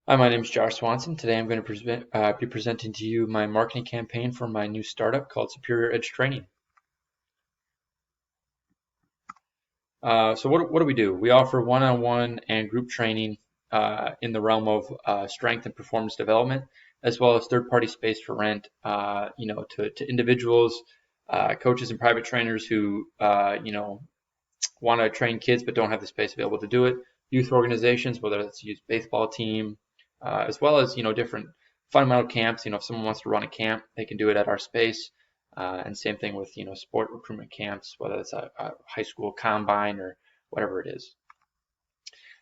Hi, my name is Josh Swanson. Today I'm going to be presenting to you my marketing campaign for my new startup called SuperiorEdge Training. So what do we do? We offer one-on-one and group training in the realm of strength and performance development, as well as third-party space for rent, to individuals, coaches and private trainers who, want to train kids but don't have the space available to do it, youth organizations, whether that's a youth baseball team, as well as different fundamental camps. If someone wants to run a camp, they can do it at our space. And same thing with sport recruitment camps, whether it's a high school combine or whatever it is.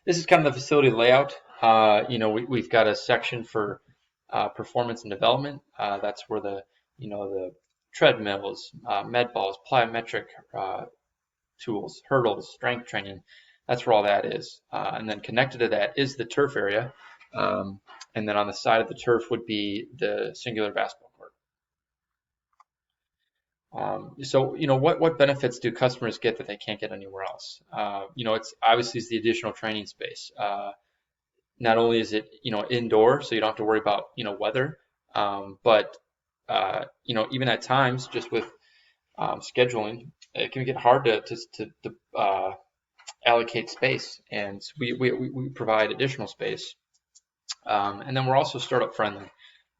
This is kind of the facility layout. We've got a section for performance and development. That's where the treadmills, med balls, plyometric tools, hurdles, strength training. That's where all that is. And then connected to that is the turf area. And then on the side of the turf would be the singular basketball court. What benefits do customers get that they can't get anywhere else? It's obviously the additional training space. Not only is it indoor, so you don't have to worry about weather, but even at times, just with scheduling, it can get hard to allocate space, and we provide additional space. And then we're also startup friendly.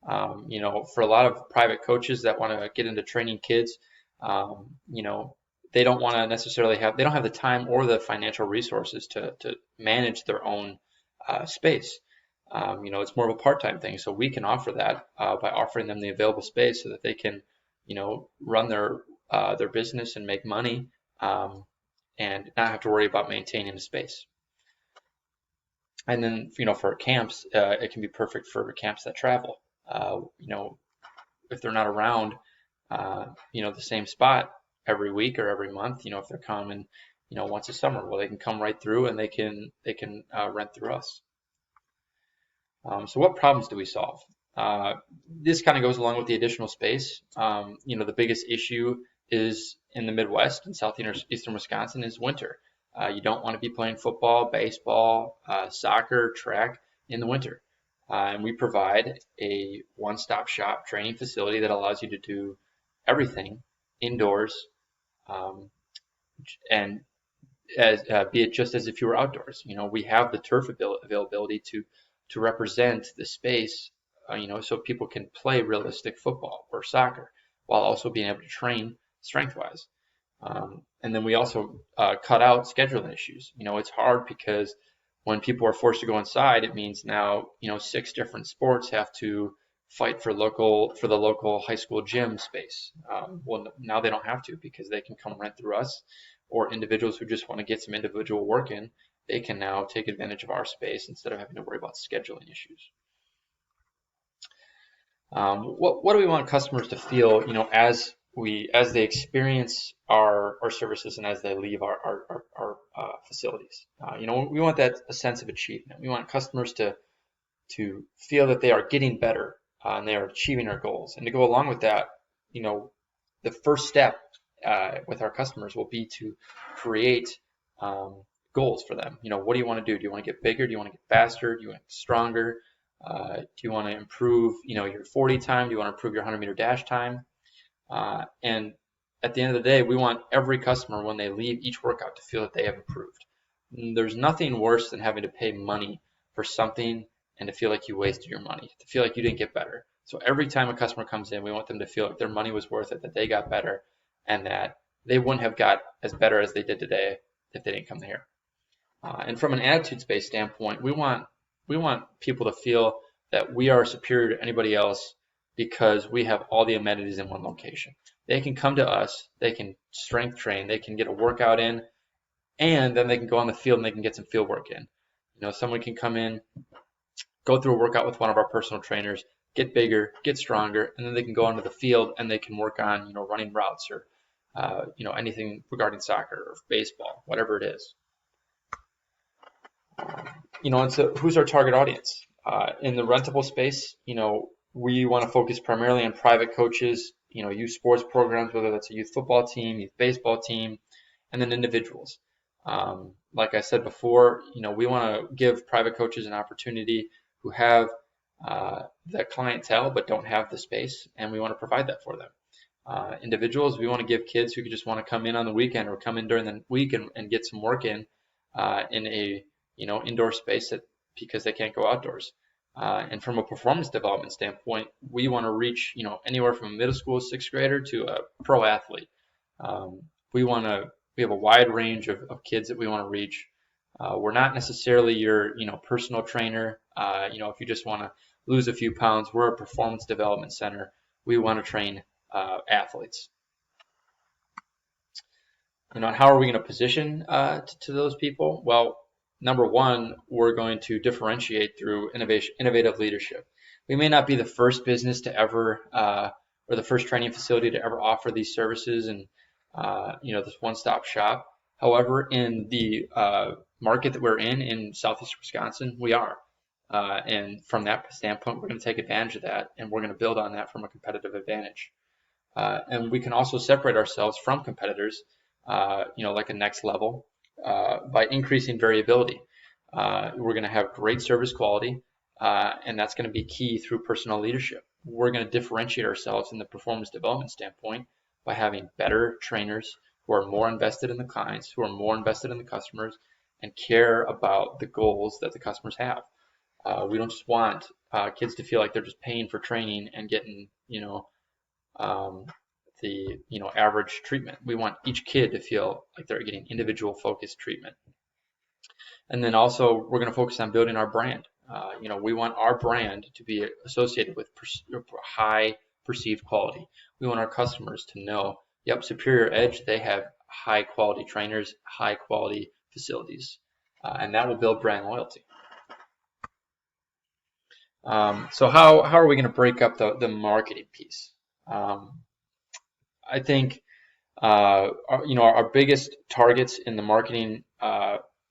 For a lot of private coaches that want to get into training kids, they don't want to necessarily they don't have the time or the financial resources to manage their own space. It's more of a part-time thing. So we can offer that by offering them the available space so that they can, run their business and make money, and not have to worry about maintaining the space. And then, for camps, it can be perfect for camps that travel. If they're not around, the same spot every week or every month, if they're coming, once a summer, well, they can come right through and they can rent through us. So what problems do we solve? This kind of goes along with the additional space. The biggest issue is in the Midwest and southeastern Wisconsin is winter. You don't want to be playing football, baseball, soccer, track in the winter. And we provide a one-stop shop training facility that allows you to do everything indoors, and be it just as if you were outdoors. We have the turf availability to represent the space, so people can play realistic football or soccer while also being able to train strength-wise. And then we also cut out scheduling issues. It's hard because when people are forced to go inside, it means now 6 different sports have to fight for the local high school gym space. Well, now they don't have to, because they can come rent through us, or individuals who just want to get some individual work in, they can now take advantage of our space instead of having to worry about scheduling issues. What do we want customers to feel, as they experience our services and as they leave our facilities? We want a sense of achievement. We want customers to feel that they are getting better, and they are achieving our goals. And to go along with that, the first step with our customers will be to create goals for them. What do you want to do? Do you want to get bigger? Do you want to get faster? Do you want to get stronger? Do you want to improve, your 40 time? Do you want to improve your 100-meter dash time? And at the end of the day, we want every customer, when they leave each workout, to feel that they have improved. And there's nothing worse than having to pay money for something and to feel like you wasted your money, to feel like you didn't get better. So every time a customer comes in, we want them to feel like their money was worth it, that they got better, and that they wouldn't have got as better as they did today if they didn't come here. And from an attitude-based standpoint, we want people to feel that we are superior to anybody else because we have all the amenities in one location. They can come to us, they can strength train, they can get a workout in, and then they can go on the field and they can get some field work in. Someone can come in, go through a workout with one of our personal trainers, get bigger, get stronger, and then they can go onto the field and they can work on, running routes or, anything regarding soccer or baseball, whatever it is. And so who's our target audience? In the rentable space, we want to focus primarily on private coaches, youth sports programs, whether that's a youth football team, youth baseball team, and then individuals. Like I said before, we want to give private coaches an opportunity who have the clientele but don't have the space, and we want to provide that for them. Individuals, we want to give kids who just want to come in on the weekend or come in during the week and get some work in a indoor space because they can't go outdoors. And from a performance development standpoint, we want to reach anywhere from a middle school sixth grader to a pro athlete. We have a wide range of kids that we want to reach. We're not necessarily your personal trainer. If you just want to lose a few pounds, we're a performance development center. We want to train athletes. How are we going to position to those people? Well, number one, we're going to differentiate through innovative leadership. We may not be the first business to ever, or the first training facility to ever offer these services and, this one-stop shop. However, in the market that we're in Southeast Wisconsin, we are. And from that standpoint, we're going to take advantage of that, and we're going to build on that from a competitive advantage. And we can also separate ourselves from competitors, like a next level, by increasing variability. We're going to have great service quality, and that's going to be key through personal leadership. We're going to differentiate ourselves in the performance development standpoint by having better trainers who are more invested in the clients, who are more invested in the customers, and care about the goals that the customers have. We don't just want kids to feel like they're just paying for training and getting, the average treatment. We want each kid to feel like they're getting individual focused treatment. And then also we're going to focus on building our brand. We want our brand to be associated with high perceived quality. We want our customers to know, yep, SuperiorEdge, they have high quality trainers, high quality facilities, and that will build brand loyalty. So how are we going to break up the marketing piece? I think our biggest targets in the marketing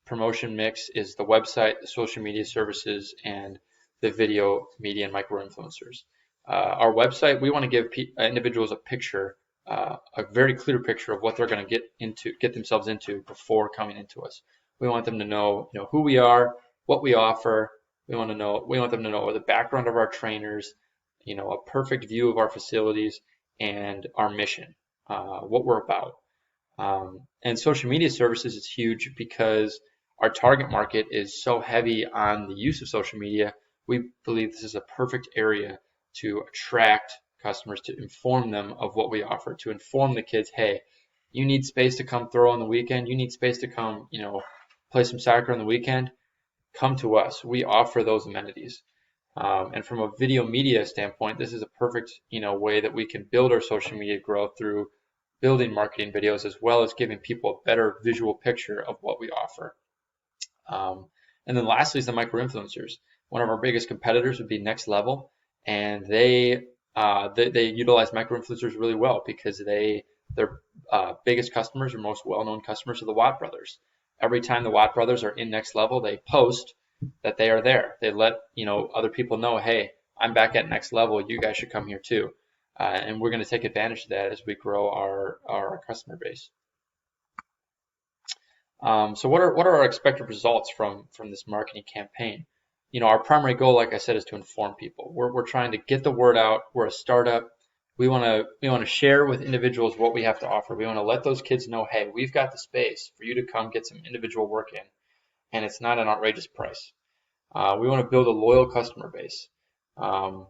promotion mix is the website, the social media services, and the video media and micro-influencers. Our website, we want to give individuals a picture, a very clear picture of what they're going to get themselves into before coming into us. We want them to know, who we are, what we offer. We want them to know the background of our trainers, a perfect view of our facilities and our mission, what we're about. And social media services is huge because our target market is so heavy on the use of social media. We believe this is a perfect area to attract customers, to inform them of what we offer, to inform the kids, hey, you need space to come throw on the weekend, you need space to come, play some soccer on the weekend, come to us. We offer those amenities. And from a video media standpoint, this is a perfect, way that we can build our social media growth through building marketing videos as well as giving people a better visual picture of what we offer. And then lastly is the micro-influencers. One of our biggest competitors would be Next Level, and they utilize micro-influencers really well because their biggest customers or most well-known customers are the Watt brothers. Every time the Watt brothers are in Next Level, they post that they are there. They let other people know, hey, I'm back at Next Level. You guys should come here too. And we're going to take advantage of that as we grow our customer base. So what are our expected results from this marketing campaign? Our primary goal, like I said, is to inform people. We're trying to get the word out. We're a startup. We want to share with individuals what we have to offer. We want to let those kids know, hey, we've got the space for you to come get some individual work in, and it's not an outrageous price. We want to build a loyal customer base on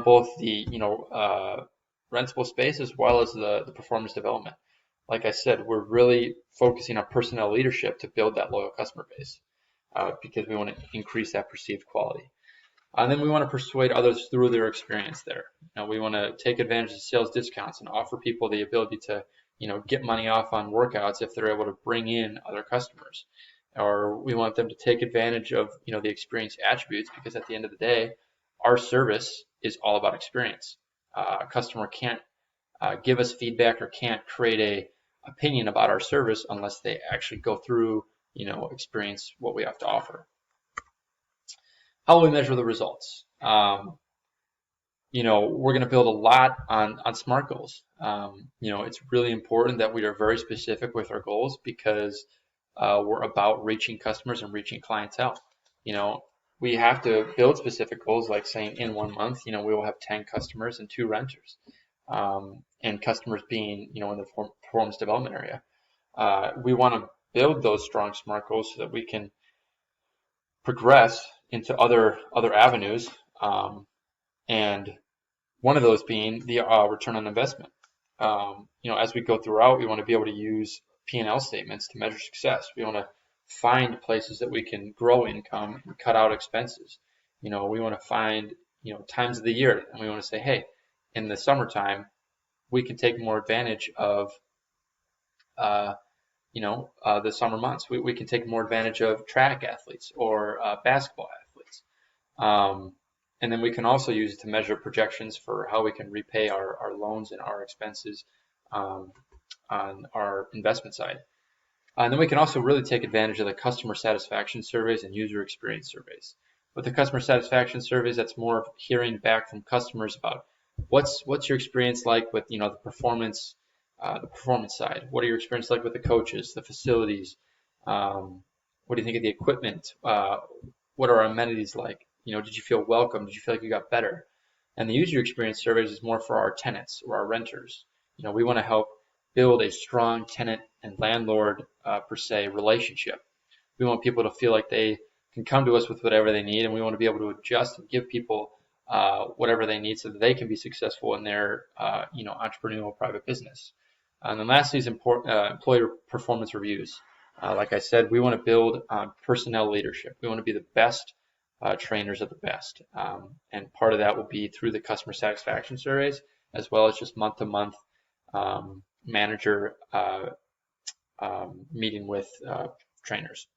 both the rentable space as well as the performance development. Like I said, we're really focusing on personnel leadership to build that loyal customer base because we want to increase that perceived quality. And then we want to persuade others through their experience there. We want to take advantage of sales discounts and offer people the ability to, get money off on workouts if they're able to bring in other customers. Or we want them to take advantage of, the experience attributes because at the end of the day, our service is all about experience. A customer can't give us feedback or can't create a opinion about our service unless they actually go through, experience what we have to offer. How will we measure the results? We're going to build a lot on SMART goals. It's really important that we are very specific with our goals because we're about reaching customers and reaching clientele. we have to build specific goals, like saying in 1 month, we will have 10 customers and 2 renters, and customers being, in the performance development area. We want to build those strong SMART goals so that we can progress into other avenues, and one of those being the return on investment. As we go throughout, we want to be able to use P&L statements to measure success. We want to find places that we can grow income and cut out expenses. We want to find, times of the year, and we want to say, hey, in the summertime, we can take more advantage of, the summer months. We can take more advantage of track athletes or basketball athletes. And then we can also use it to measure projections for how we can repay our loans and our expenses on our investment side. And then we can also really take advantage of the customer satisfaction surveys and user experience surveys. With the customer satisfaction surveys, that's more of hearing back from customers about what's your experience like with the performance side. What are your experience like with the coaches, the facilities? What do you think of the equipment? What are our amenities like? Did you feel welcome? Did you feel like you got better? And the user experience surveys is more for our tenants or our renters. We want to help build a strong tenant and landlord per se relationship. We want people to feel like they can come to us with whatever they need, and we want to be able to adjust and give people whatever they need so that they can be successful in their entrepreneurial private business. And then lastly is employee performance reviews. Like I said, we want to build personnel leadership. We want to be the best trainers of the best. And part of that will be through the customer satisfaction surveys, as well as just month-to-month manager meeting with trainers.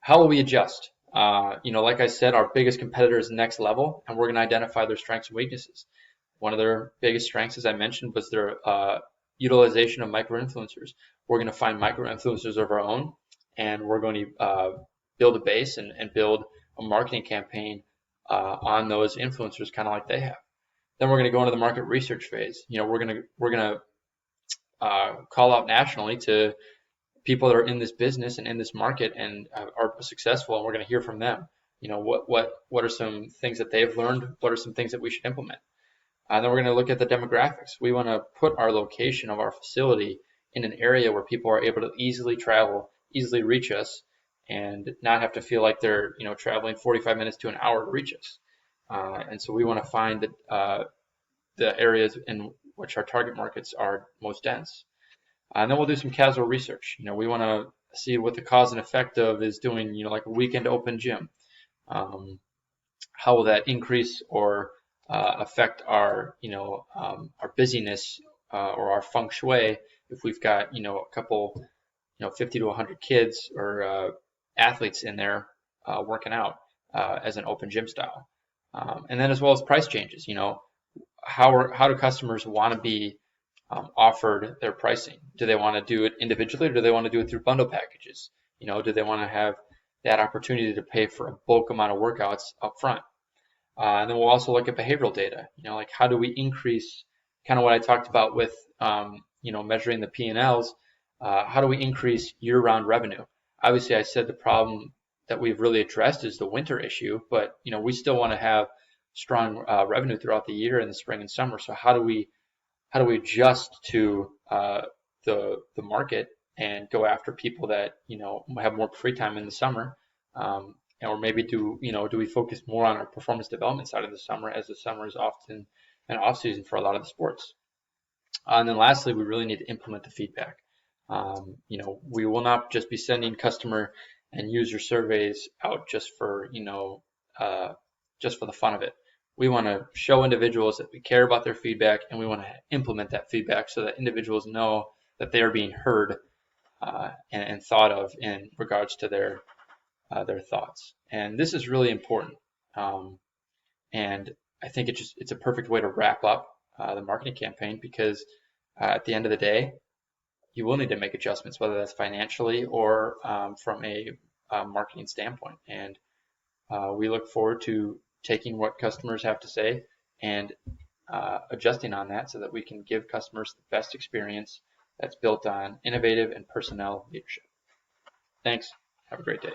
How will we adjust? Like I said, our biggest competitor is Next Level, and we're going to identify their strengths and weaknesses. One of their biggest strengths, as I mentioned, was their utilization of micro-influencers. We're going to find micro-influencers of our own, and we're going to build a base and build a marketing campaign on those influencers, kind of like they have. Then we're going to go into the market research phase. We're going to call out nationally to people that are in this business and in this market and are successful, and we're going to hear from them. What are some things that they've learned? What are some things that we should implement? And then we're going to look at the demographics. We want to put our location of our facility in an area where people are able to easily travel, easily reach us, and not have to feel like they're traveling 45 minutes to an hour to reach us. And so we want to find the areas in which our target markets are most dense. And then we'll do some casual research. We want to see what the cause and effect of is doing, like a weekend open gym. How will that increase or affect our busyness or our feng shui if we've got a couple 50 to 100 kids or athletes in there working out as an open gym style. And then as well as price changes. How do customers want to be offered their pricing? Do they want to do it individually, or do they want to do it through bundle packages? Do they want to have that opportunity to pay for a bulk amount of workouts up front? And then we'll also look at behavioral data. Like how do we increase, kind of what I talked about with measuring the P&Ls. How do we increase year-round revenue? Obviously, I said the problem that we've really addressed is the winter issue, but we still want to have strong revenue throughout the year in the spring and summer. So how do we adjust to the market and go after people that have more free time in the summer, or maybe do we focus more on our performance development side of the summer, as the summer is often an off season for a lot of the sports. And then lastly, we really need to implement the feedback. We will not just be sending customer and user surveys out just for the fun of it. We want to show individuals that we care about their feedback, and we want to implement that feedback so that individuals know that they are being heard and thought of in regards to their thoughts. And this is really important. And I think it's a perfect way to wrap up the marketing campaign, because at the end of the day, you will need to make adjustments, whether that's financially or from a marketing standpoint. And we look forward to taking what customers have to say and adjusting on that so that we can give customers the best experience that's built on innovative and personnel leadership. Thanks. Have a great day.